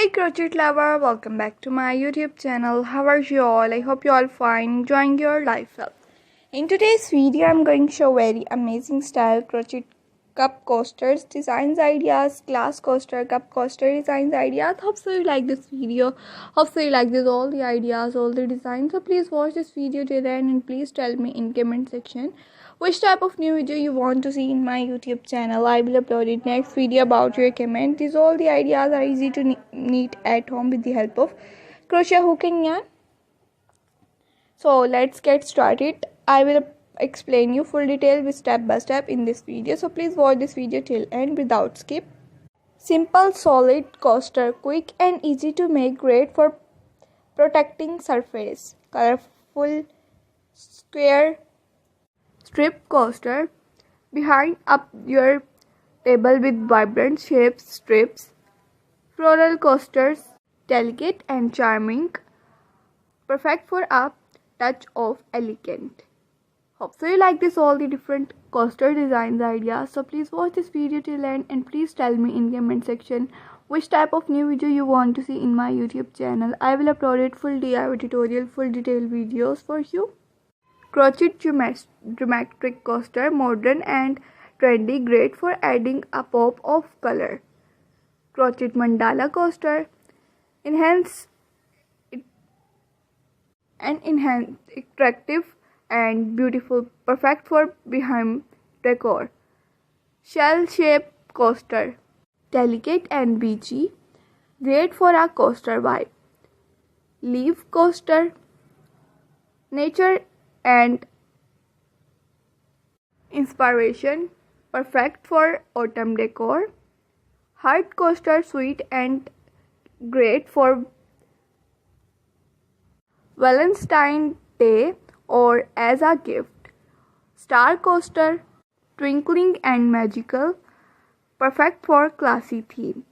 Hey crochet lover, welcome back to my YouTube channel. How are you all? I hope you all fine, enjoying your life well. In today's video, I'm going to show very amazing style crochet cup coasters, designs ideas, glass coaster, cup coaster designs ideas. Hope so you like this video. Hope so you like this all the ideas, all the designs. So please watch this video till the end and please tell me in comment section which type of new video you want to see in my YouTube channel. I will upload it next video about your comment. These all the ideas are easy to knit at home with the help of crochet hook and yarn. So let's get started. I will explain you full detail with step by step in this video. So please watch this video till end without skip. Simple solid coaster, quick and easy to make, great for protecting surface. Colorful square strip coaster, behind up your table with vibrant shapes, strips. Floral coasters, delicate and charming, perfect for a touch of elegant. Hope so you like this all the different coaster designs ideas. So please watch this video till end and please tell me in comment section which type of new video you want to see in my YouTube channel. I will upload it full DIY tutorial, full detailed videos for you. Crochet geometric coaster, modern and trendy, great for adding a pop of color. Crochet mandala coaster, enhance attractive and beautiful, perfect for behind decor. Shell shape coaster, delicate and beachy, great for a coaster vibe. Leaf coaster, nature and inspiration, perfect for autumn decor. Heart coaster, sweet and great for Valentine's Day or as a gift. Star coaster, twinkling and magical, perfect for classy theme.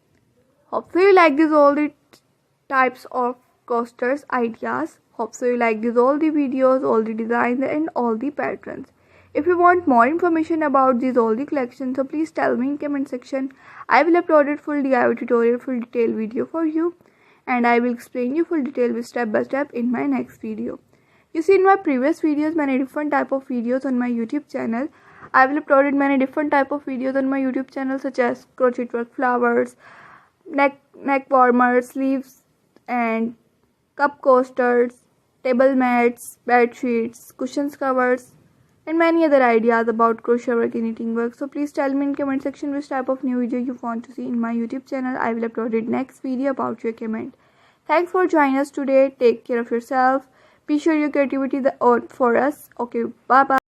Hope so you like this all the types of coasters ideas. Hope so you like this all the videos, all the designs and all the patterns. If you want more information about these all the collections, so please tell me in comment section. I will upload it full DIY tutorial, full detailed video for you, and I will explain you full detail with step by step in my next video. You see in my previous videos many different type of videos on my YouTube channel. I will upload many different type of videos on my YouTube channel such as crochet work flowers, neck warmers, sleeves and cup coasters, table mats, bed sheets, cushions covers and many other ideas about crochet work and knitting work. So please tell me in comment section which type of new video you want to see in my YouTube channel. I will upload it next video about your comment. Thanks for joining us today. Take care of yourself. Be sure your creativity is on for us. Okay, bye bye.